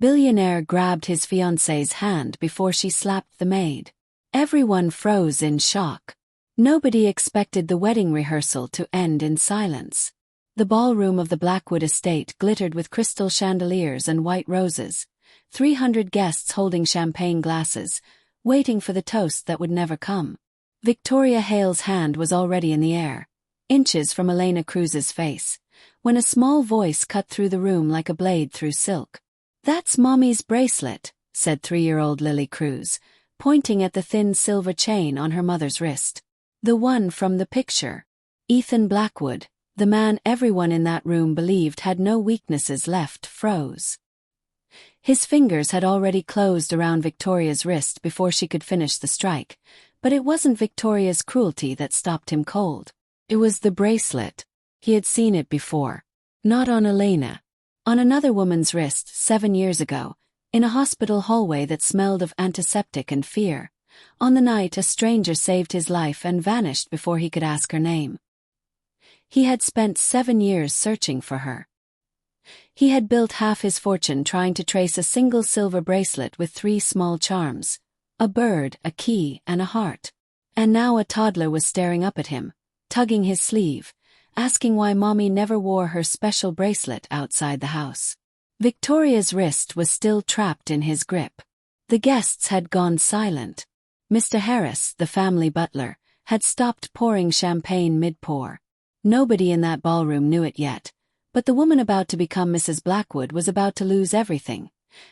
Billionaire grabbed his fiancée's hand before she slapped the maid. Everyone froze in shock. Nobody expected the wedding rehearsal to end in silence. The ballroom of the Blackwood estate glittered with crystal chandeliers and white roses, 300 guests holding champagne glasses, waiting for the toast that would never come. Victoria Hale's hand was already in the air, inches from Elena Cruz's face, when a small voice cut through the room like a blade through silk. "That's Mommy's bracelet," said 3-year-old Lily Cruz, pointing at the thin silver chain on her mother's wrist. "The one from the picture." Ethan Blackwood, the man everyone in that room believed had no weaknesses left, froze. His fingers had already closed around Victoria's wrist before she could finish the strike, but it wasn't Victoria's cruelty that stopped him cold. It was the bracelet. He had seen it before. Not on Elena. On another woman's wrist 7 years ago, in a hospital hallway that smelled of antiseptic and fear, on the night a stranger saved his life and vanished before he could ask her name. He had spent 7 years searching for her. He had built half his fortune trying to trace a single silver bracelet with 3 small charms, a bird, a key, and a heart. And now a toddler was staring up at him, tugging his sleeve, asking why Mommy never wore her special bracelet outside the house. Victoria's wrist was still trapped in his grip. The guests had gone silent. Mr. Harris, the family butler, had stopped pouring champagne mid-pour. Nobody in that ballroom knew it yet, but the woman about to become Mrs. Blackwood was about to lose everything,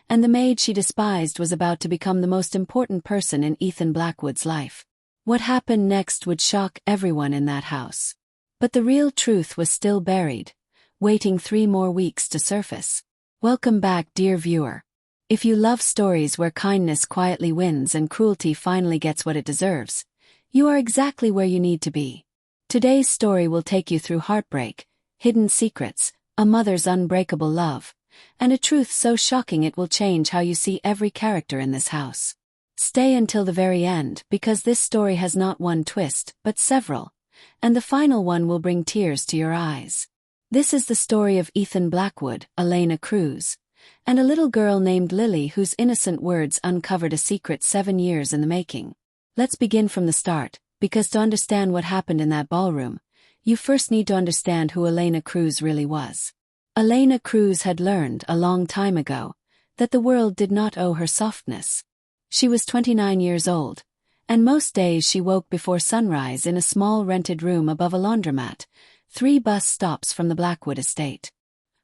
and the maid she despised was about to become the most important person in Ethan Blackwood's life. What happened next would shock everyone in that house. But the real truth was still buried, waiting 3 more weeks to surface. Welcome back, dear viewer. If you love stories where kindness quietly wins and cruelty finally gets what it deserves, you are exactly where you need to be. Today's story will take you through heartbreak, hidden secrets, a mother's unbreakable love, and a truth so shocking it will change how you see every character in this house. Stay until the very end, because this story has not one twist, but several, and the final one will bring tears to your eyes. This is the story of Ethan Blackwood, Elena Cruz, and a little girl named Lily whose innocent words uncovered a secret 7 years in the making. Let's begin from the start, because to understand what happened in that ballroom, you first need to understand who Elena Cruz really was. Elena Cruz had learned a long time ago that the world did not owe her softness. She was 29 years old, and most days she woke before sunrise in a small rented room above a laundromat, 3 bus stops from the Blackwood estate.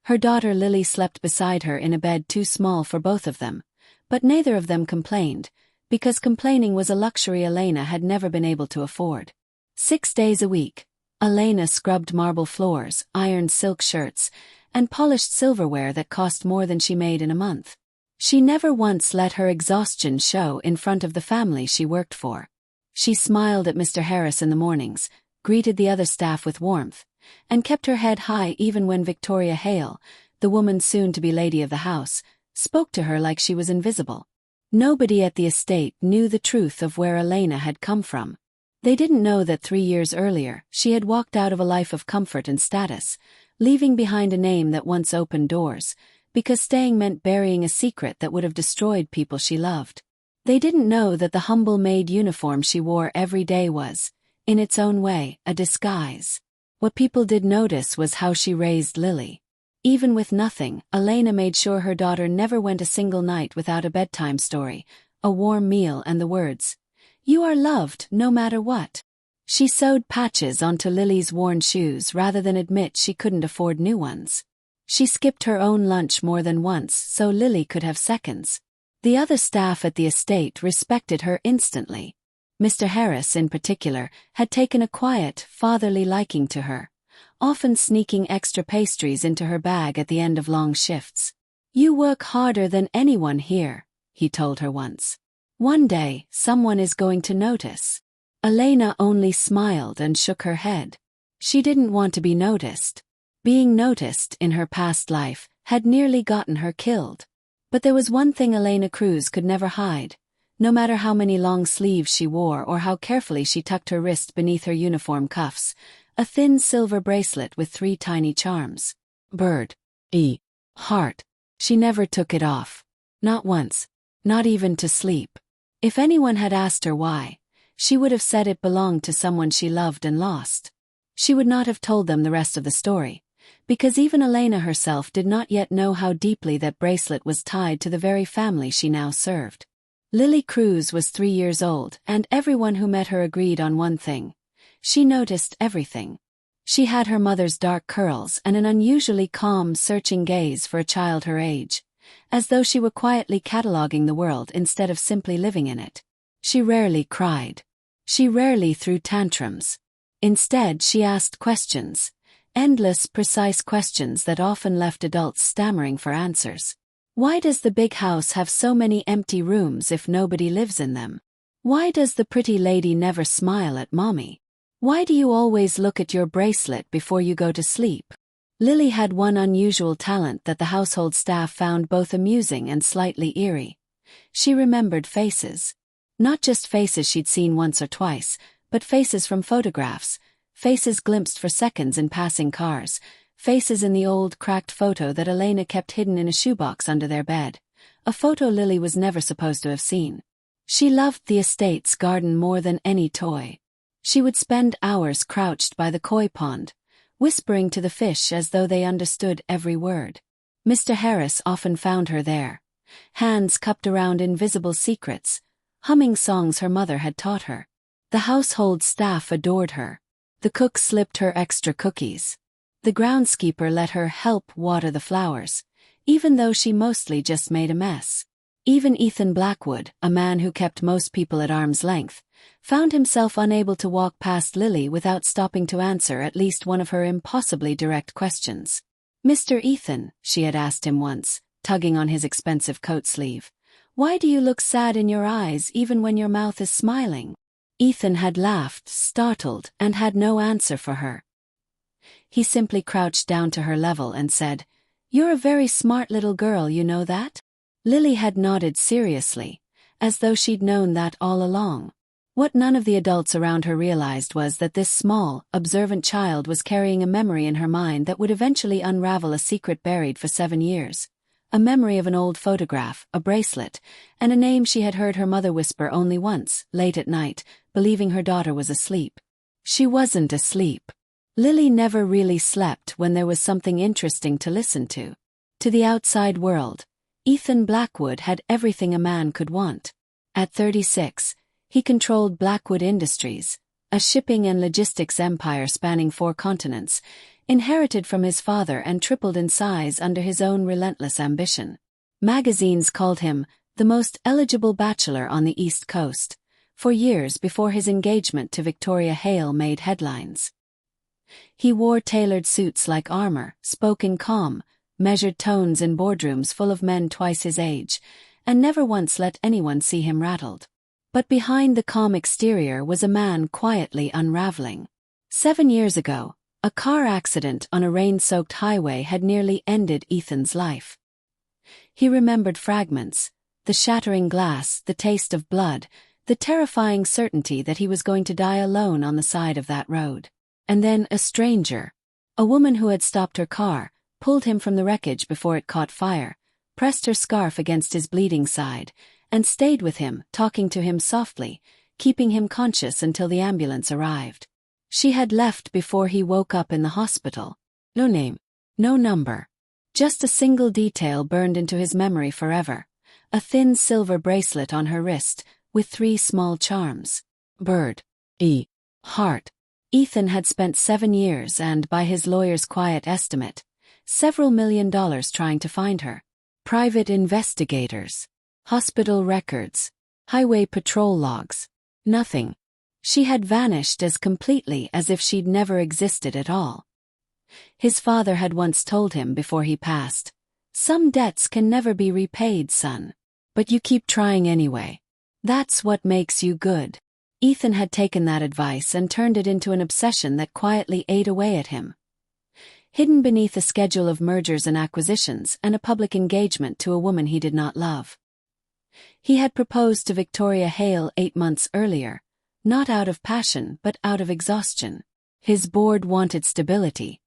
Her daughter Lily slept beside her in a bed too small for both of them, but neither of them complained, because complaining was a luxury Elena had never been able to afford. 6 days a week, Elena scrubbed marble floors, ironed silk shirts, and polished silverware that cost more than she made in a month. She never once let her exhaustion show in front of the family she worked for. She smiled at Mr. Harris in the mornings, greeted the other staff with warmth, and kept her head high even when Victoria Hale, the woman soon to be lady of the house, spoke to her like she was invisible. Nobody at the estate knew the truth of where Elena had come from. They didn't know that 3 years earlier she had walked out of a life of comfort and status, leaving behind a name that once opened doors, because staying meant burying a secret that would have destroyed people she loved. They didn't know that the humble maid uniform she wore every day was, in its own way, a disguise. What people did notice was how she raised Lily. Even with nothing, Elena made sure her daughter never went a single night without a bedtime story, a warm meal and the words, "You are loved no matter what." She sewed patches onto Lily's worn shoes rather than admit she couldn't afford new ones. She skipped her own lunch more than once so Lily could have seconds. The other staff at the estate respected her instantly. Mr. Harris, in particular, had taken a quiet, fatherly liking to her, often sneaking extra pastries into her bag at the end of long shifts. "You work harder than anyone here," he told her once. "One day, someone is going to notice." Elena only smiled and shook her head. She didn't want to be noticed. Being noticed in her past life had nearly gotten her killed. But there was one thing Elena Cruz could never hide. No matter how many long sleeves she wore or how carefully she tucked her wrist beneath her uniform cuffs, a thin silver bracelet with 3 tiny charms. Bird. Heart. She never took it off. Not once. Not even to sleep. If anyone had asked her why, she would have said it belonged to someone she loved and lost. She would not have told them the rest of the story, because even Elena herself did not yet know how deeply that bracelet was tied to the very family she now served. Lily Cruz was 3 years old, and everyone who met her agreed on one thing. She noticed everything. She had her mother's dark curls and an unusually calm, searching gaze for a child her age, as though she were quietly cataloguing the world instead of simply living in it. She rarely cried. She rarely threw tantrums. Instead, she asked questions. Endless, precise questions that often left adults stammering for answers. Why does the big house have so many empty rooms if nobody lives in them? Why does the pretty lady never smile at mommy? Why do you always look at your bracelet before you go to sleep? Lily had one unusual talent that the household staff found both amusing and slightly eerie. She remembered faces. Not just faces she'd seen once or twice, but faces from photographs, faces glimpsed for seconds in passing cars, faces in the old, cracked photo that Elena kept hidden in a shoebox under their bed, a photo Lily was never supposed to have seen. She loved the estate's garden more than any toy. She would spend hours crouched by the koi pond, whispering to the fish as though they understood every word. Mr. Harris often found her there, hands cupped around invisible secrets, humming songs her mother had taught her. The household staff adored her. The cook slipped her extra cookies. The groundskeeper let her help water the flowers, even though she mostly just made a mess. Even Ethan Blackwood, a man who kept most people at arm's length, found himself unable to walk past Lily without stopping to answer at least one of her impossibly direct questions. "Mr. Ethan," she had asked him once, tugging on his expensive coat sleeve, "why do you look sad in your eyes even when your mouth is smiling?" Ethan had laughed, startled, and had no answer for her. He simply crouched down to her level and said, "You're a very smart little girl, you know that?" Lily had nodded seriously, as though she'd known that all along. What none of the adults around her realized was that this small, observant child was carrying a memory in her mind that would eventually unravel a secret buried for 7 years. A memory of an old photograph, a bracelet, and a name she had heard her mother whisper only once, late at night, believing her daughter was asleep. She wasn't asleep. Lily never really slept when there was something interesting to listen to. To the outside world, Ethan Blackwood had everything a man could want. At 36, he controlled Blackwood Industries, a shipping and logistics empire spanning 4 continents, inherited from his father and tripled in size under his own relentless ambition. Magazines called him the most eligible bachelor on the East Coast, for years before his engagement to Victoria Hale made headlines. He wore tailored suits like armor, spoke in calm, measured tones in boardrooms full of men twice his age, and never once let anyone see him rattled. But behind the calm exterior was a man quietly unraveling. 7 years ago, a car accident on a rain-soaked highway had nearly ended Ethan's life. He remembered fragments, the shattering glass, the taste of blood, the terrifying certainty that he was going to die alone on the side of that road. And then a stranger, a woman who had stopped her car, pulled him from the wreckage before it caught fire, pressed her scarf against his bleeding side, and stayed with him, talking to him softly, keeping him conscious until the ambulance arrived. She had left before he woke up in the hospital. No name, no number. Just a single detail burned into his memory forever. A thin silver bracelet on her wrist, with 3 small charms. Bird. Heart. Ethan had spent 7 years and, by his lawyer's quiet estimate, several $1 million trying to find her. Private investigators. Hospital records. Highway patrol logs. Nothing. She had vanished as completely as if she'd never existed at all. His father had once told him before he passed, "Some debts can never be repaid, son. But you keep trying anyway. That's what makes you good." Ethan had taken that advice and turned it into an obsession that quietly ate away at him. Hidden beneath a schedule of mergers and acquisitions and a public engagement to a woman he did not love. He had proposed to Victoria Hale 8 months earlier, not out of passion but out of exhaustion. His board wanted stability.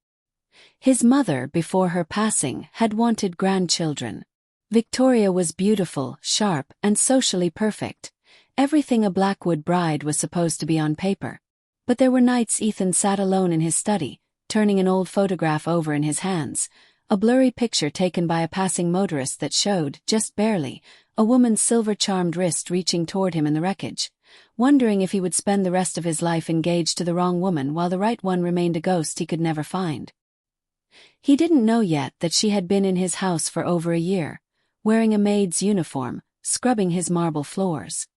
His mother, before her passing, had wanted grandchildren. Victoria was beautiful, sharp, and socially perfect. Everything a Blackwood bride was supposed to be on paper. But there were nights Ethan sat alone in his study, turning an old photograph over in his hands, a blurry picture taken by a passing motorist that showed, just barely, a woman's silver-charmed wrist reaching toward him in the wreckage, wondering if he would spend the rest of his life engaged to the wrong woman while the right one remained a ghost he could never find. He didn't know yet that she had been in his house for over a year, wearing a maid's uniform, scrubbing his marble floors.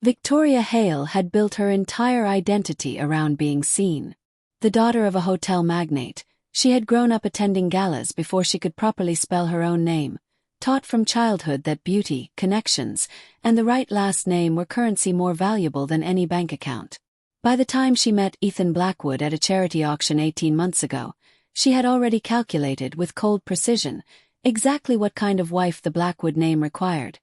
Victoria Hale had built her entire identity around being seen. The daughter of a hotel magnate, she had grown up attending galas before she could properly spell her own name, taught from childhood that beauty, connections, and the right last name were currency more valuable than any bank account. By the time she met Ethan Blackwood at a charity auction 18 months ago, she had already calculated with cold precision exactly what kind of wife the Blackwood name required,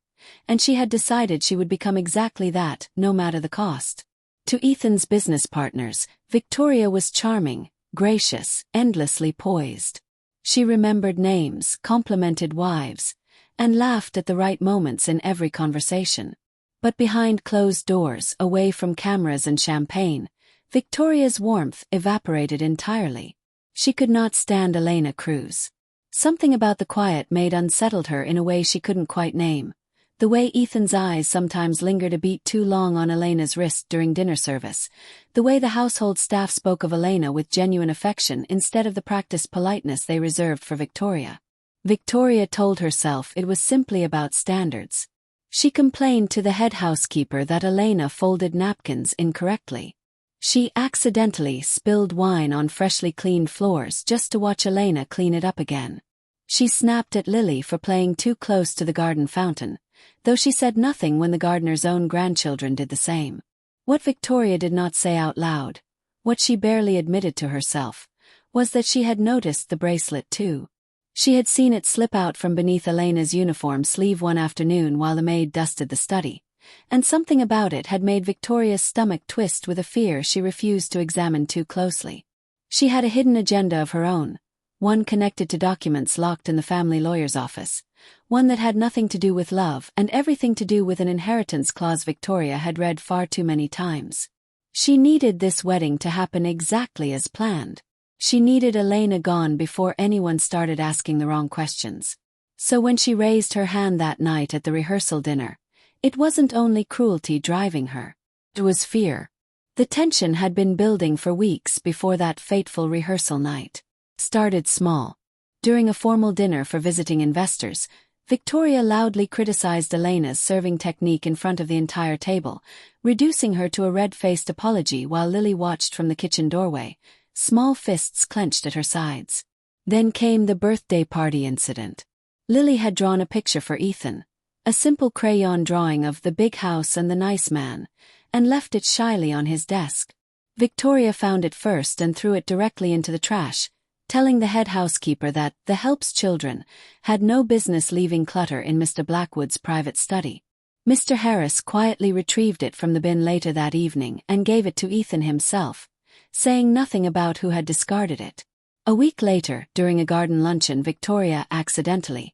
and she had decided she would become exactly that, no matter the cost. To Ethan's business partners, Victoria was charming, gracious, endlessly poised. She remembered names, complimented wives, and laughed at the right moments in every conversation. But behind closed doors, away from cameras and champagne, Victoria's warmth evaporated entirely. She could not stand Elena Cruz. Something about the quiet maid unsettled her in a way she couldn't quite name. The way Ethan's eyes sometimes lingered a beat too long on Elena's wrist during dinner service. The way the household staff spoke of Elena with genuine affection instead of the practiced politeness they reserved for Victoria. Victoria told herself it was simply about standards. She complained to the head housekeeper that Elena folded napkins incorrectly. She accidentally spilled wine on freshly cleaned floors just to watch Elena clean it up again. She snapped at Lily for playing too close to the garden fountain, though she said nothing when the gardener's own grandchildren did the same. What Victoria did not say out loud, what she barely admitted to herself, was that she had noticed the bracelet too. She had seen it slip out from beneath Elena's uniform sleeve one afternoon while the maid dusted the study, and something about it had made Victoria's stomach twist with a fear she refused to examine too closely. She had a hidden agenda of her own, one connected to documents locked in the family lawyer's office, one that had nothing to do with love and everything to do with an inheritance clause Victoria had read far too many times. She needed this wedding to happen exactly as planned. She needed Elena gone before anyone started asking the wrong questions. So when she raised her hand that night at the rehearsal dinner, it wasn't only cruelty driving her. It was fear. The tension had been building for weeks before that fateful rehearsal night. Started small. During a formal dinner for visiting investors, Victoria loudly criticized Elena's serving technique in front of the entire table, reducing her to a red-faced apology while Lily watched from the kitchen doorway, small fists clenched at her sides. Then came the birthday party incident. Lily had drawn a picture for Ethan, a simple crayon drawing of the big house and the nice man, and left it shyly on his desk. Victoria found it first and threw it directly into the trash, telling the head housekeeper that the help's children had no business leaving clutter in Mr. Blackwood's private study. Mr. Harris quietly retrieved it from the bin later that evening and gave it to Ethan himself, saying nothing about who had discarded it. A week later, during a garden luncheon, Victoria accidentally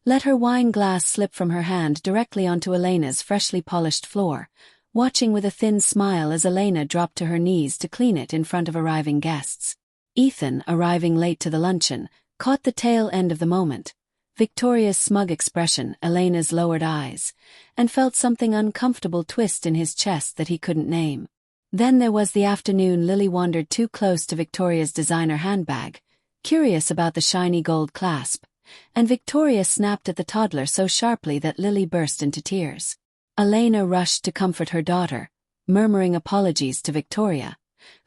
let her wine glass slip from her hand directly onto Elena's freshly polished floor, watching with a thin smile as Elena dropped to her knees to clean it in front of arriving guests. Ethan, arriving late to the luncheon, caught the tail end of the moment, Victoria's smug expression, Elena's lowered eyes, and felt something uncomfortable twist in his chest that he couldn't name. Then there was the afternoon Lily wandered too close to Victoria's designer handbag, curious about the shiny gold clasp, and Victoria snapped at the toddler so sharply that Lily burst into tears. Elena rushed to comfort her daughter, murmuring apologies to Victoria,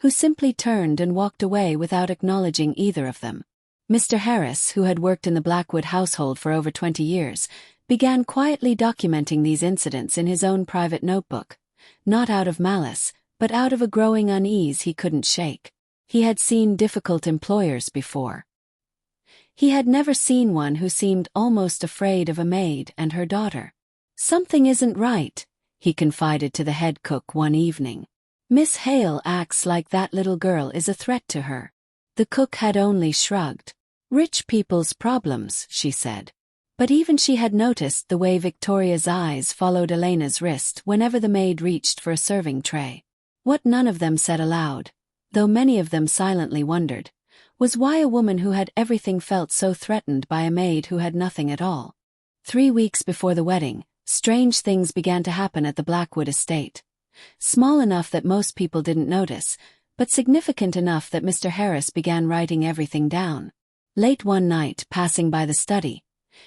who simply turned and walked away without acknowledging either of them. Mr. Harris, who had worked in the Blackwood household for over 20 years, began quietly documenting these incidents in his own private notebook, not out of malice, but out of a growing unease he couldn't shake. He had seen difficult employers before. He had never seen one who seemed almost afraid of a maid and her daughter. "Something isn't right," he confided to the head cook one evening. "Miss Hale acts like that little girl is a threat to her." The cook had only shrugged. "Rich people's problems," she said. But even she had noticed the way Victoria's eyes followed Elena's wrist whenever the maid reached for a serving tray. What none of them said aloud, though many of them silently wondered, was why a woman who had everything felt so threatened by a maid who had nothing at all. 3 weeks before the wedding, strange things began to happen at the Blackwood estate. Small enough that most people didn't notice, but significant enough that Mr. Harris began writing everything down. Late one night, passing by the study,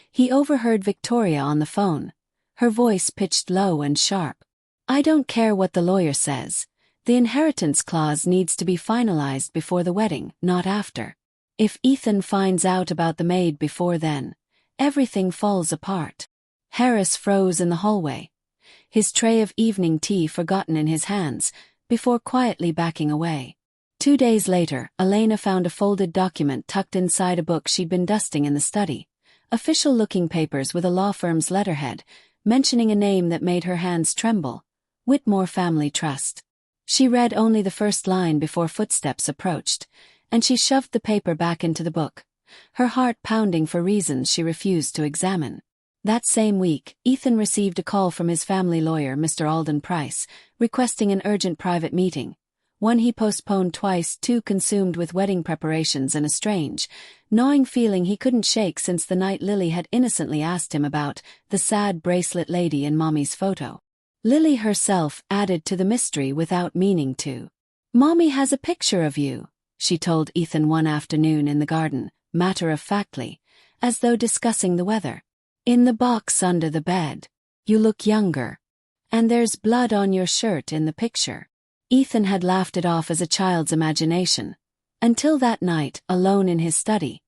he overheard Victoria on the phone, her voice pitched low and sharp. "I don't care what the lawyer says. The inheritance clause needs to be finalized before the wedding, not after. If Ethan finds out about the maid before then, everything falls apart." Harris froze in the hallway, his tray of evening tea forgotten in his hands, before quietly backing away. 2 days later, Elena found a folded document tucked inside a book she'd been dusting in the study. Official-looking papers with a law firm's letterhead, mentioning a name that made her hands tremble: Whitmore Family Trust. She read only the first line before footsteps approached, and she shoved the paper back into the book, her heart pounding for reasons she refused to examine. That same week, Ethan received a call from his family lawyer, Mr. Alden Price, requesting an urgent private meeting, one he postponed twice, too consumed with wedding preparations and a strange, gnawing feeling he couldn't shake since the night Lily had innocently asked him about the sad bracelet lady in Mommy's photo. Lily herself added to the mystery without meaning to. "Mommy has a picture of you," she told Ethan one afternoon in the garden, matter-of-factly, as though discussing the weather. "In the box under the bed. You look younger. And there's blood on your shirt in the picture." Ethan had laughed it off as a child's imagination. Until that night, alone in his study,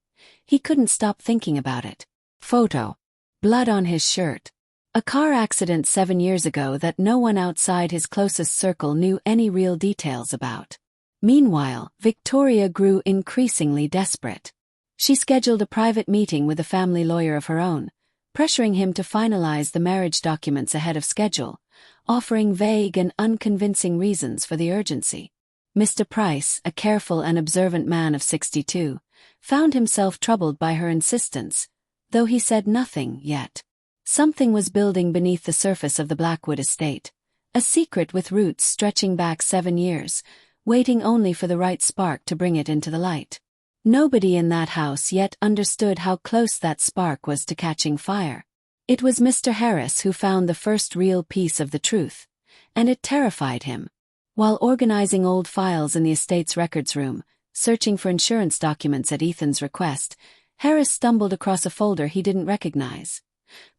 he couldn't stop thinking about it. Photo. Blood on his shirt. A car accident 7 years ago that no one outside his closest circle knew any real details about. Meanwhile, Victoria grew increasingly desperate. She scheduled a private meeting with a family lawyer of her own, pressuring him to finalize the marriage documents ahead of schedule, offering vague and unconvincing reasons for the urgency. Mr. Price, a careful and observant man of 62, found himself troubled by her insistence, though he said nothing yet. Something was building beneath the surface of the Blackwood estate, a secret with roots stretching back 7 years, waiting only for the right spark to bring it into the light. Nobody in that house yet understood how close that spark was to catching fire. It was Mr. Harris who found the first real piece of the truth, and it terrified him. While organizing old files in the estate's records room, searching for insurance documents at Ethan's request, Harris stumbled across a folder he didn't recognize.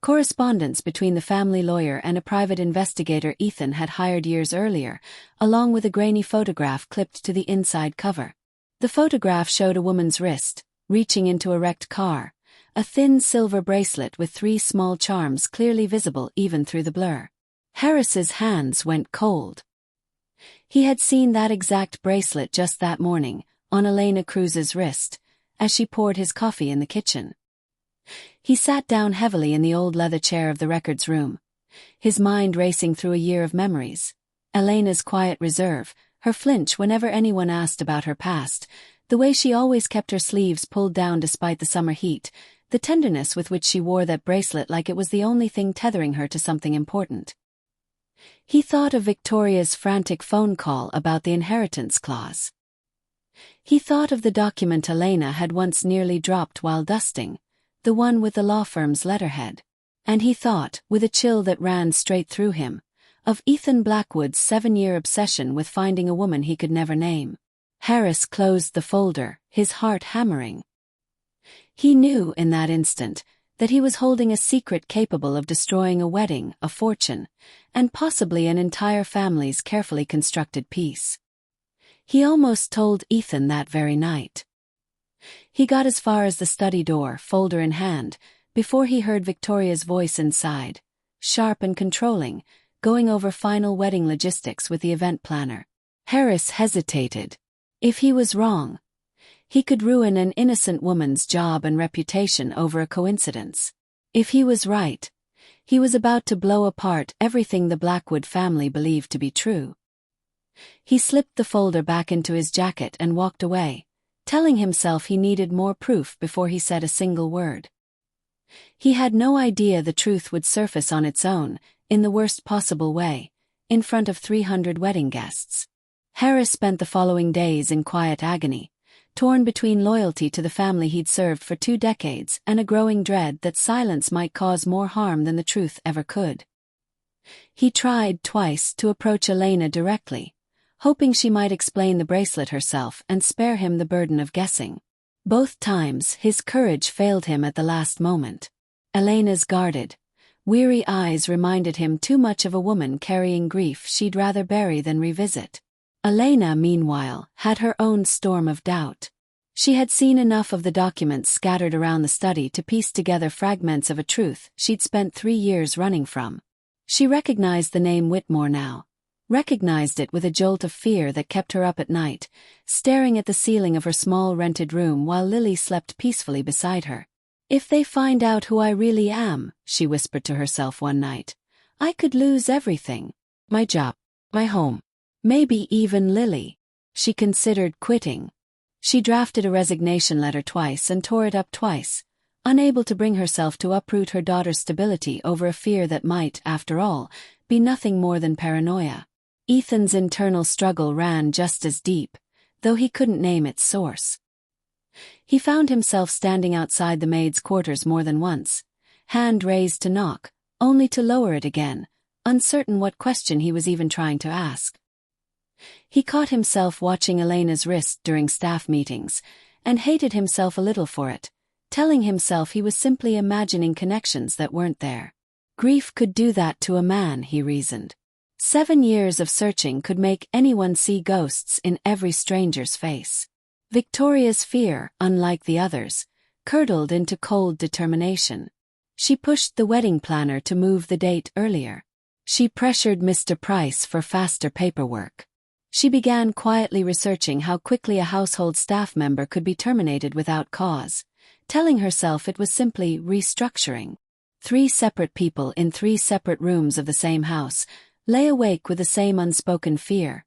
Correspondence between the family lawyer and a private investigator Ethan had hired years earlier, along with a grainy photograph clipped to the inside cover. The photograph showed a woman's wrist, reaching into a wrecked car, a thin silver bracelet with 3 small charms clearly visible even through the blur. Harris's hands went cold. He had seen that exact bracelet just that morning, on Elena Cruz's wrist, as she poured his coffee in the kitchen. He sat down heavily in the old leather chair of the records room, his mind racing through a year of memories. Elena's quiet reserve, her flinch whenever anyone asked about her past, the way she always kept her sleeves pulled down despite the summer heat, the tenderness with which she wore that bracelet like it was the only thing tethering her to something important. He thought of Victoria's frantic phone call about the inheritance clause. He thought of the document Elena had once nearly dropped while dusting, the one with the law firm's letterhead. And he thought, with a chill that ran straight through him, of Ethan Blackwood's 7-year obsession with finding a woman he could never name. Harris closed the folder, his heart hammering. He knew in that instant that he was holding a secret capable of destroying a wedding, a fortune, and possibly an entire family's carefully constructed peace. He almost told Ethan that very night. He got as far as the study door, folder in hand, before he heard Victoria's voice inside, sharp and controlling, going over final wedding logistics with the event planner. Harris hesitated. If he was wrong, he could ruin an innocent woman's job and reputation over a coincidence. If he was right, he was about to blow apart everything the Blackwood family believed to be true. He slipped the folder back into his jacket and walked away, telling himself he needed more proof before he said a single word. He had no idea the truth would surface on its own, in the worst possible way, in front of 300 wedding guests. Harris spent the following days in quiet agony, torn between loyalty to the family he'd served for 2 decades and a growing dread that silence might cause more harm than the truth ever could. He tried twice to approach Elena directly, hoping she might explain the bracelet herself and spare him the burden of guessing. Both times his courage failed him at the last moment. Elena's guarded, weary eyes reminded him too much of a woman carrying grief she'd rather bury than revisit. Elena, meanwhile, had her own storm of doubt. She had seen enough of the documents scattered around the study to piece together fragments of a truth she'd spent 3 years running from. She recognized the name Whitmore now, recognized it with a jolt of fear that kept her up at night, staring at the ceiling of her small rented room while Lily slept peacefully beside her. "If they find out who I really am," she whispered to herself one night, "I could lose everything. My job, my home, maybe even Lily." She considered quitting. She drafted a resignation letter twice and tore it up twice, unable to bring herself to uproot her daughter's stability over a fear that might, after all, be nothing more than paranoia. Ethan's internal struggle ran just as deep, though he couldn't name its source. He found himself standing outside the maid's quarters more than once, hand raised to knock, only to lower it again, uncertain what question he was even trying to ask. He caught himself watching Elena's wrist during staff meetings, and hated himself a little for it, telling himself he was simply imagining connections that weren't there. Grief could do that to a man, he reasoned. 7 years of searching could make anyone see ghosts in every stranger's face. Victoria's fear, unlike the others, curdled into cold determination. She pushed the wedding planner to move the date earlier. She pressured Mr. Price for faster paperwork. She began quietly researching how quickly a household staff member could be terminated without cause, telling herself it was simply restructuring. 3 separate people in 3 separate rooms of the same house lay awake with the same unspoken fear,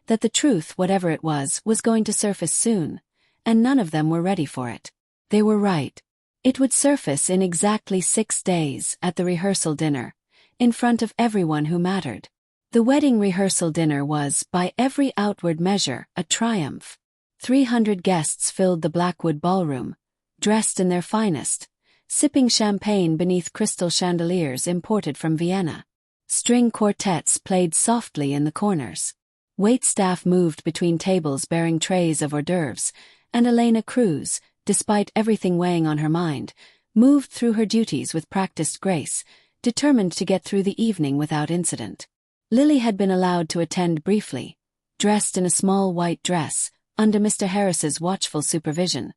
that the truth, whatever it was going to surface soon, and none of them were ready for it. They were right. It would surface in exactly 6 days at the rehearsal dinner, in front of everyone who mattered. The wedding rehearsal dinner was, by every outward measure, a triumph. 300 guests filled the Blackwood ballroom, dressed in their finest, sipping champagne beneath crystal chandeliers imported from Vienna. String quartets played softly in the corners. Waitstaff moved between tables bearing trays of hors d'oeuvres, and Elena Cruz, despite everything weighing on her mind, moved through her duties with practiced grace, determined to get through the evening without incident. Lily had been allowed to attend briefly, dressed in a small white dress, under Mr. Harris's watchful supervision,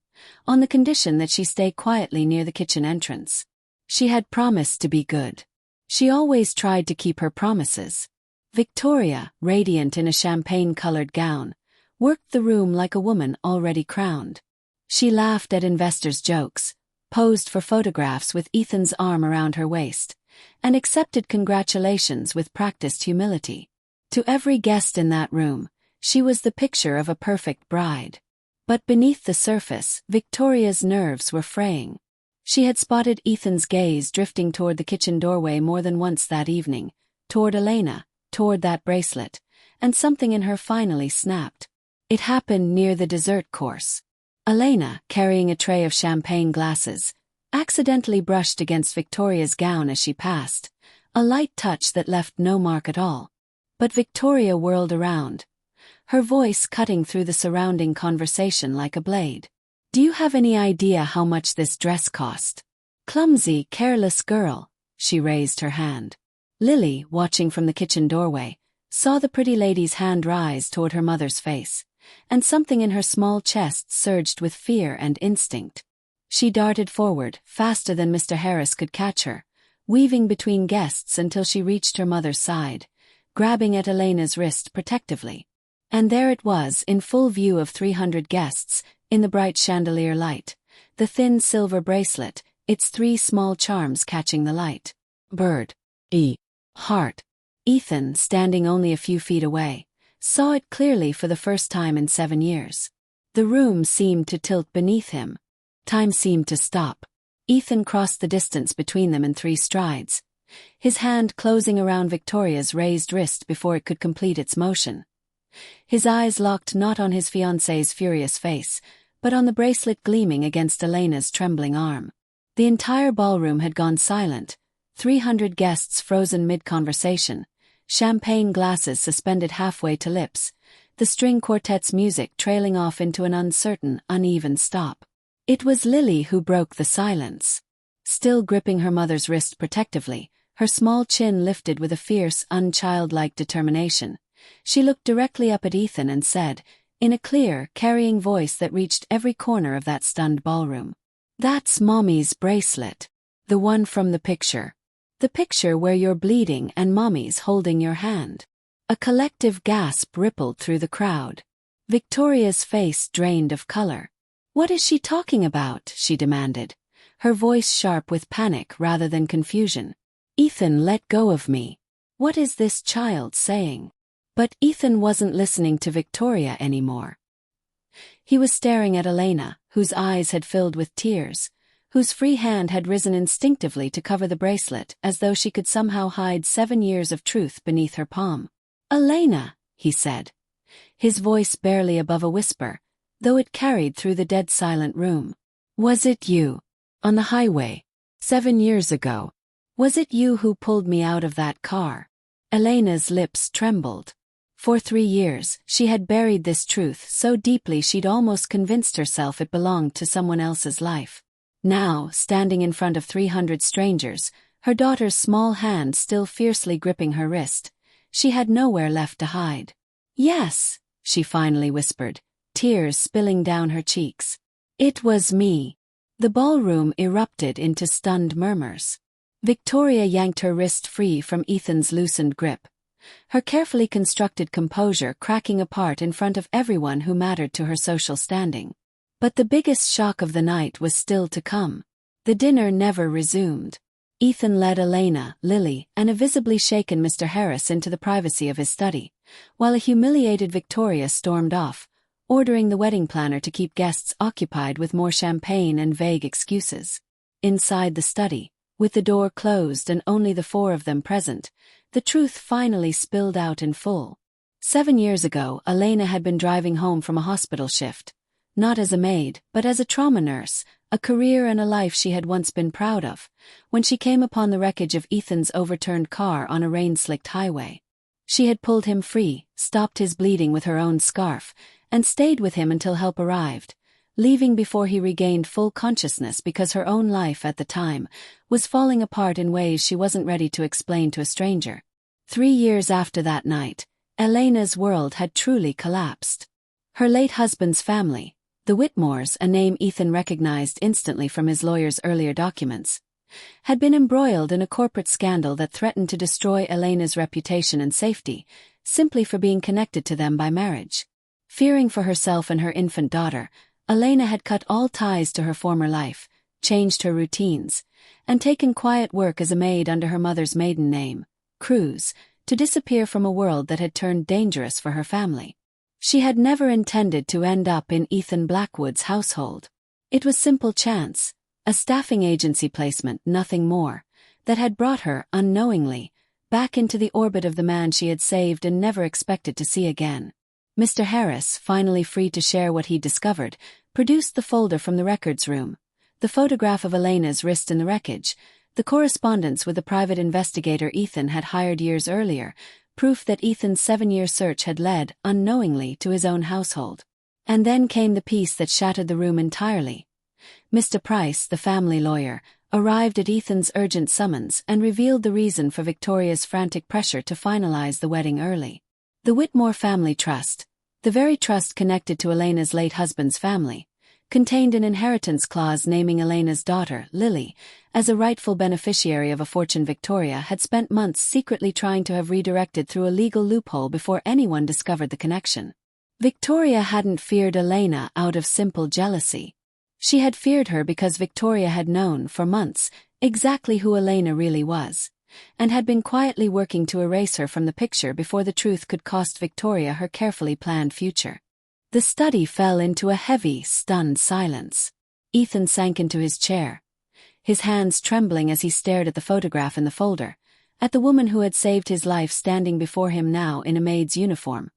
on the condition that she stay quietly near the kitchen entrance. She had promised to be good. She always tried to keep her promises. Victoria, radiant in a champagne-colored gown, worked the room like a woman already crowned. She laughed at investors' jokes, posed for photographs with Ethan's arm around her waist, and accepted congratulations with practiced humility. To every guest in that room, she was the picture of a perfect bride. But beneath the surface, Victoria's nerves were fraying. She had spotted Ethan's gaze drifting toward the kitchen doorway more than once that evening, toward Elena, toward that bracelet, and something in her finally snapped. It happened near the dessert course. Elena, carrying a tray of champagne glasses, accidentally brushed against Victoria's gown as she passed, a light touch that left no mark at all. But Victoria whirled around, her voice cutting through the surrounding conversation like a blade. "Do you have any idea how much this dress cost? Clumsy, careless girl." She raised her hand. Lily, watching from the kitchen doorway, saw the pretty lady's hand rise toward her mother's face, and something in her small chest surged with fear and instinct. She darted forward, faster than Mr. Harris could catch her, weaving between guests until she reached her mother's side, grabbing at Elena's wrist protectively. And there it was, in full view of 300 guests, in the bright chandelier light, the thin silver bracelet, its 3 small charms catching the light. Bird. Heart. Ethan, standing only a few feet away, saw it clearly for the first time in 7 years. The room seemed to tilt beneath him. Time seemed to stop. Ethan crossed the distance between them in 3 strides, his hand closing around Victoria's raised wrist before it could complete its motion. His eyes locked not on his fiancée's furious face, but on the bracelet gleaming against Elena's trembling arm. The entire ballroom had gone silent, 300 guests frozen mid-conversation, champagne glasses suspended halfway to lips, the string quartet's music trailing off into an uncertain, uneven stop. It was Lily who broke the silence. Still gripping her mother's wrist protectively, her small chin lifted with a fierce, unchildlike determination, she looked directly up at Ethan and said, in a clear, carrying voice that reached every corner of that stunned ballroom, "That's Mommy's bracelet. The one from the picture. The picture where you're bleeding and Mommy's holding your hand." A collective gasp rippled through the crowd. Victoria's face drained of color. "What is she talking about?" she demanded, her voice sharp with panic rather than confusion. "Ethan, let go of me. What is this child saying?" But Ethan wasn't listening to Victoria anymore. He was staring at Elena, whose eyes had filled with tears, whose free hand had risen instinctively to cover the bracelet as though she could somehow hide 7 years of truth beneath her palm. "Elena," he said, his voice barely above a whisper, though it carried through the dead-silent room. "Was it you? On the highway? 7 years ago? Was it you who pulled me out of that car?" Elena's lips trembled. For 3 years, she had buried this truth so deeply she'd almost convinced herself it belonged to someone else's life. Now, standing in front of 300 strangers, her daughter's small hand still fiercely gripping her wrist, she had nowhere left to hide. "Yes," she finally whispered, tears spilling down her cheeks. "It was me." The ballroom erupted into stunned murmurs. Victoria yanked her wrist free from Ethan's loosened grip, her carefully constructed composure cracking apart in front of everyone who mattered to her social standing. But the biggest shock of the night was still to come. The dinner never resumed. Ethan led Elena, Lily, and a visibly shaken Mr. Harris into the privacy of his study, while a humiliated Victoria stormed off, ordering the wedding planner to keep guests occupied with more champagne and vague excuses. Inside the study, with the door closed and only the 4 of them present, the truth finally spilled out in full. 7 years ago, Elena had been driving home from a hospital shift, not as a maid, but as a trauma nurse, a career and a life she had once been proud of, when she came upon the wreckage of Ethan's overturned car on a rain-slicked highway. She had pulled him free, stopped his bleeding with her own scarf, and stayed with him until help arrived, leaving before he regained full consciousness because her own life at the time was falling apart in ways she wasn't ready to explain to a stranger. 3 years after that night, Elena's world had truly collapsed. Her late husband's family, the Whitmores, a name Ethan recognized instantly from his lawyer's earlier documents, had been embroiled in a corporate scandal that threatened to destroy Elena's reputation and safety, simply for being connected to them by marriage. Fearing for herself and her infant daughter, Elena had cut all ties to her former life, changed her routines, and taken quiet work as a maid under her mother's maiden name, Cruz, to disappear from a world that had turned dangerous for her family. She had never intended to end up in Ethan Blackwood's household. It was simple chance, a staffing agency placement, nothing more, that had brought her, unknowingly, back into the orbit of the man she had saved and never expected to see again. Mr. Harris, finally free to share what he'd discovered, produced the folder from the records room, the photograph of Elena's wrist in the wreckage, the correspondence with the private investigator Ethan had hired years earlier, proof that Ethan's 7-year search had led, unknowingly, to his own household. And then came the piece that shattered the room entirely. Mr. Price, the family lawyer, arrived at Ethan's urgent summons and revealed the reason for Victoria's frantic pressure to finalize the wedding early. The Whitmore Family Trust, the very trust connected to Elena's late husband's family, contained an inheritance clause naming Elena's daughter, Lily, as a rightful beneficiary of a fortune Victoria had spent months secretly trying to have redirected through a legal loophole before anyone discovered the connection. Victoria hadn't feared Elena out of simple jealousy. She had feared her because Victoria had known, for months, exactly who Elena really was, and had been quietly working to erase her from the picture before the truth could cost Victoria her carefully planned future. The study fell into a heavy, stunned silence. Ethan sank into his chair, his hands trembling as he stared at the photograph in the folder, at the woman who had saved his life standing before him now in a maid's uniform,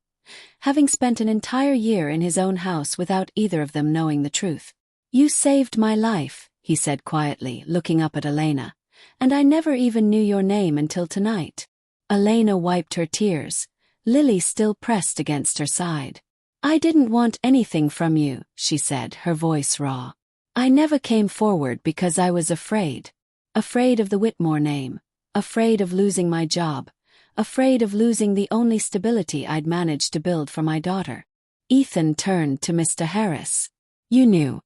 having spent an entire year in his own house without either of them knowing the truth. "You saved my life," he said quietly, looking up at Elena, "and I never even knew your name until tonight." Elena wiped her tears, Lily still pressed against her side. "I didn't want anything from you," she said, her voice raw. "I never came forward because I was afraid. Afraid of the Whitmore name, afraid of losing my job, afraid of losing the only stability I'd managed to build for my daughter." Ethan turned to Mr. Harris. "You knew.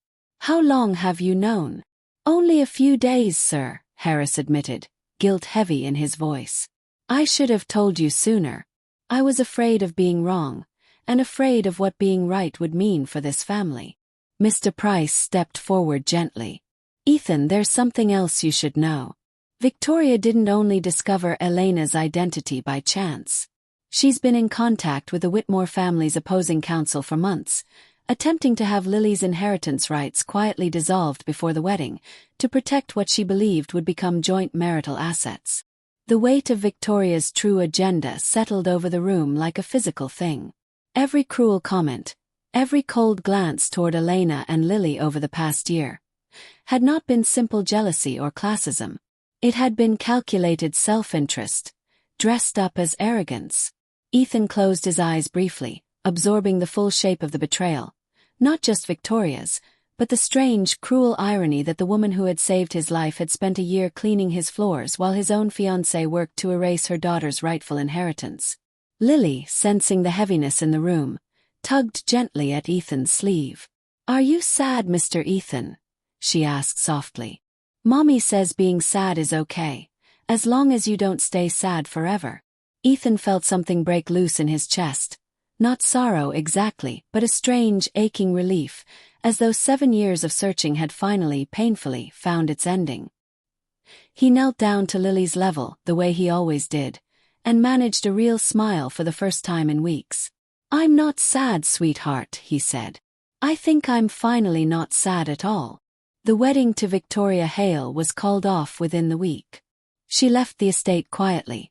How long have you known?" "Only a few days, sir," Harris admitted, guilt heavy in his voice. "I should have told you sooner. I was afraid of being wrong, and afraid of what being right would mean for this family." Mr. Price stepped forward gently. "Ethan, there's something else you should know. Victoria didn't only discover Elena's identity by chance. She's been in contact with the Whitmore family's opposing counsel for months, attempting to have Lily's inheritance rights quietly dissolved before the wedding, to protect what she believed would become joint marital assets." The weight of Victoria's true agenda settled over the room like a physical thing. Every cruel comment, every cold glance toward Elena and Lily over the past year, had not been simple jealousy or classism. It had been calculated self-interest, dressed up as arrogance. Ethan closed his eyes briefly, absorbing the full shape of the betrayal, not just Victoria's, but the strange, cruel irony that the woman who had saved his life had spent a year cleaning his floors while his own fiancée worked to erase her daughter's rightful inheritance. Lily, sensing the heaviness in the room, tugged gently at Ethan's sleeve. "Are you sad, Mr. Ethan?" she asked softly. "Mommy says being sad is okay, as long as you don't stay sad forever." Ethan felt something break loose in his chest. Not sorrow exactly, but a strange, aching relief, as though 7 years of searching had finally, painfully, found its ending. He knelt down to Lily's level, the way he always did, and managed a real smile for the first time in weeks. "I'm not sad, sweetheart," he said. "I think I'm finally not sad at all." The wedding to Victoria Hale was called off within the week. She left the estate quietly,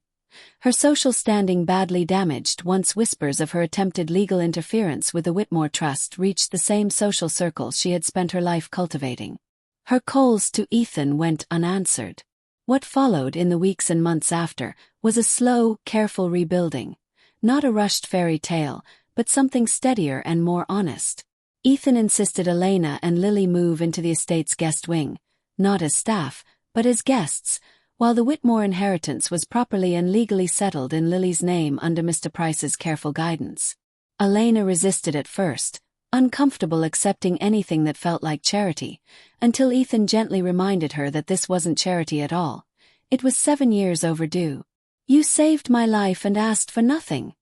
her social standing badly damaged once whispers of her attempted legal interference with the Whitmore Trust reached the same social circles she had spent her life cultivating. Her calls to Ethan went unanswered. What followed in the weeks and months after was a slow, careful rebuilding, not a rushed fairy tale, but something steadier and more honest. Ethan insisted Elena and Lily move into the estate's guest wing, not as staff, but as guests, while the Whitmore inheritance was properly and legally settled in Lily's name under Mr. Price's careful guidance. Elena resisted at first, uncomfortable accepting anything that felt like charity, until Ethan gently reminded her that this wasn't charity at all. It was 7 years overdue. "You saved my life and asked for nothing,"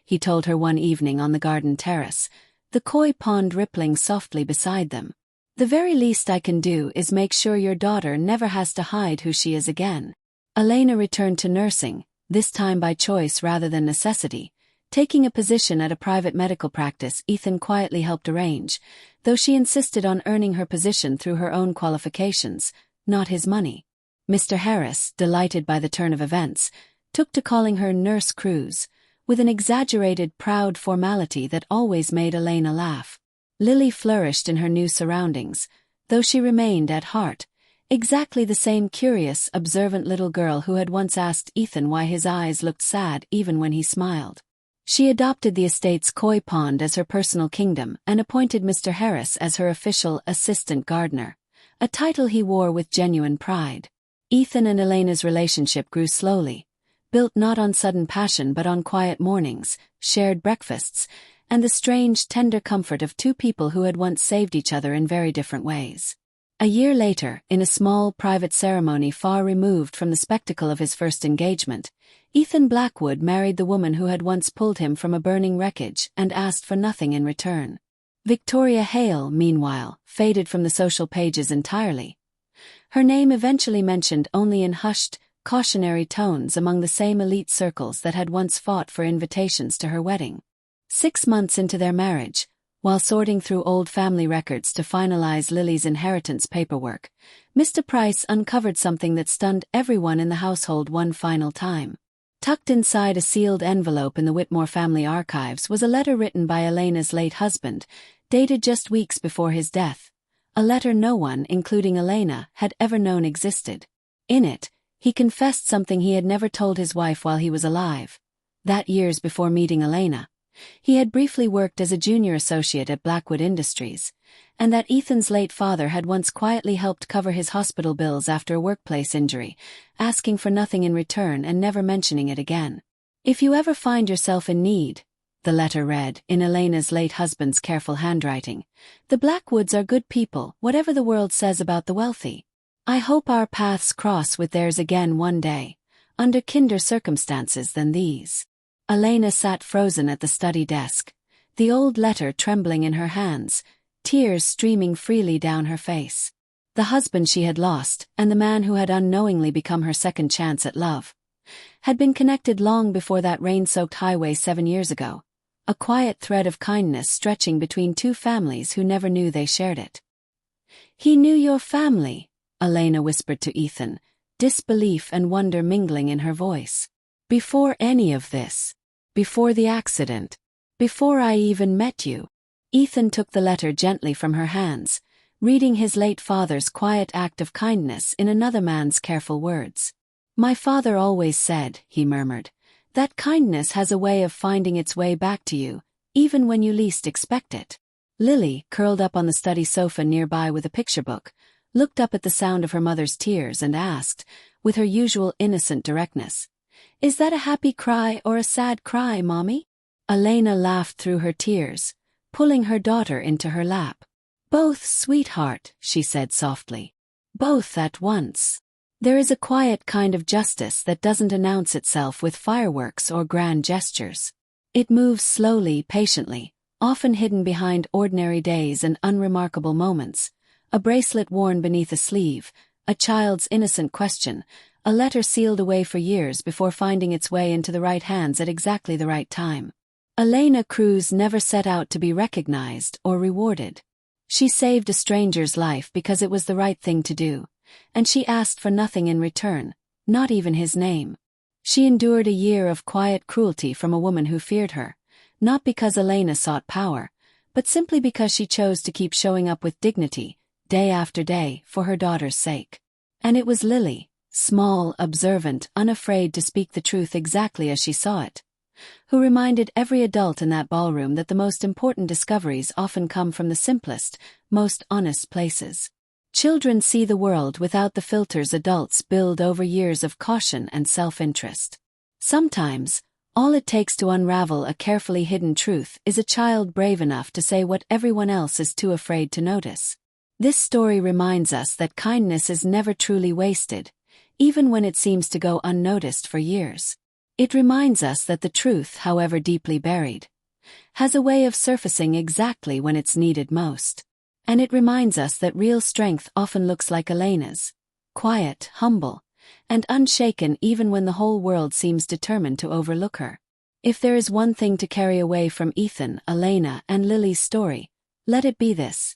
he told her one evening on the garden terrace, the koi pond rippling softly beside them. "The very least I can do is make sure your daughter never has to hide who she is again." Elena returned to nursing, this time by choice rather than necessity, taking a position at a private medical practice Ethan quietly helped arrange, though she insisted on earning her position through her own qualifications, not his money. Mr. Harris, delighted by the turn of events, took to calling her Nurse Cruz, with an exaggerated proud formality that always made Elena laugh. Lily flourished in her new surroundings, though she remained at heart exactly the same curious, observant little girl who had once asked Ethan why his eyes looked sad even when he smiled. She adopted the estate's koi pond as her personal kingdom and appointed Mr. Harris as her official assistant gardener, a title he wore with genuine pride. Ethan and Elena's relationship grew slowly, built not on sudden passion but on quiet mornings, shared breakfasts, and the strange, tender comfort of two people who had once saved each other in very different ways. A year later, in a small, private ceremony far removed from the spectacle of his first engagement, Ethan Blackwood married the woman who had once pulled him from a burning wreckage and asked for nothing in return. Victoria Hale, meanwhile, faded from the social pages entirely, her name eventually mentioned only in hushed, cautionary tones among the same elite circles that had once fought for invitations to her wedding. 6 months into their marriage, while sorting through old family records to finalize Lily's inheritance paperwork, Mr. Price uncovered something that stunned everyone in the household one final time. Tucked inside a sealed envelope in the Whitmore family archives was a letter written by Elena's late husband, dated just weeks before his death. A letter no one, including Elena, had ever known existed. In it, he confessed something he had never told his wife while he was alive. That years before meeting Elena, he had briefly worked as a junior associate at Blackwood Industries, and that Ethan's late father had once quietly helped cover his hospital bills after a workplace injury, asking for nothing in return and never mentioning it again. "If you ever find yourself in need," the letter read, in Elena's late husband's careful handwriting, "the Blackwoods are good people, whatever the world says about the wealthy. I hope our paths cross with theirs again one day, under kinder circumstances than these." Elena sat frozen at the study desk, the old letter trembling in her hands, tears streaming freely down her face. The husband she had lost, and the man who had unknowingly become her second chance at love, had been connected long before that rain-soaked highway 7 years ago, a quiet thread of kindness stretching between two families who never knew they shared it. "He knew your family," Elena whispered to Ethan, disbelief and wonder mingling in her voice. "Before any of this. Before the accident. Before I even met you." Ethan took the letter gently from her hands, reading his late father's quiet act of kindness in another man's careful words. "My father always said," he murmured, "that kindness has a way of finding its way back to you, even when you least expect it." Lily, curled up on the study sofa nearby with a picture book, looked up at the sound of her mother's tears and asked, with her usual innocent directness, "Is that a happy cry or a sad cry, Mommy?" Elena laughed through her tears, pulling her daughter into her lap. "Both, sweetheart," she said softly. "Both at once. There is a quiet kind of justice that doesn't announce itself with fireworks or grand gestures. It moves slowly, patiently, often hidden behind ordinary days and unremarkable moments. A bracelet worn beneath a sleeve, a child's innocent question, a letter sealed away for years before finding its way into the right hands at exactly the right time. Elena Cruz never set out to be recognized or rewarded. She saved a stranger's life because it was the right thing to do, and she asked for nothing in return, not even his name. She endured a year of quiet cruelty from a woman who feared her, not because Elena sought power, but simply because she chose to keep showing up with dignity, day after day, for her daughter's sake. And it was Lily, small, observant, unafraid to speak the truth exactly as she saw it, who reminded every adult in that ballroom that the most important discoveries often come from the simplest, most honest places. Children see the world without the filters adults build over years of caution and self-interest. Sometimes, all it takes to unravel a carefully hidden truth is a child brave enough to say what everyone else is too afraid to notice. This story reminds us that kindness is never truly wasted, even when it seems to go unnoticed for years. It reminds us that the truth, however deeply buried, has a way of surfacing exactly when it's needed most. And it reminds us that real strength often looks like Elena's, quiet, humble, and unshaken even when the whole world seems determined to overlook her. If there is one thing to carry away from Ethan, Elena, and Lily's story, let it be this.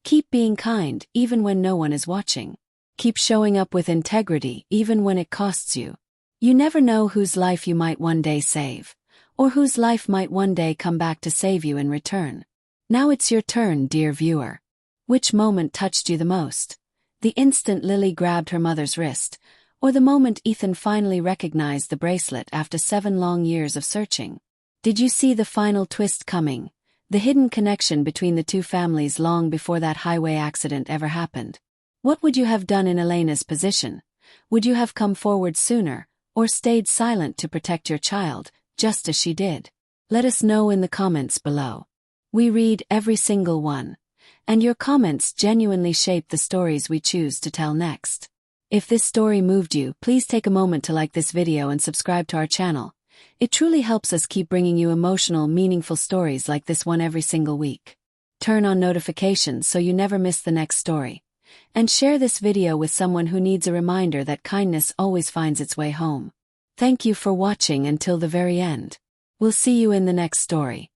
Keep being kind even when no one is watching. Keep showing up with integrity even when it costs you. You never know whose life you might one day save, or whose life might one day come back to save you in return. Now it's your turn, dear viewer. Which moment touched you the most? The instant Lily grabbed her mother's wrist, or the moment Ethan finally recognized the bracelet after 7 long years of searching? Did you see the final twist coming? The hidden connection between the two families long before that highway accident ever happened? What would you have done in Elena's position? Would you have come forward sooner, or stayed silent to protect your child, just as she did? Let us know in the comments below. We read every single one, and your comments genuinely shape the stories we choose to tell next. If this story moved you, please take a moment to like this video and subscribe to our channel. It truly helps us keep bringing you emotional, meaningful stories like this one every single week. Turn on notifications so you never miss the next story. And share this video with someone who needs a reminder that kindness always finds its way home. Thank you for watching until the very end. We'll see you in the next story.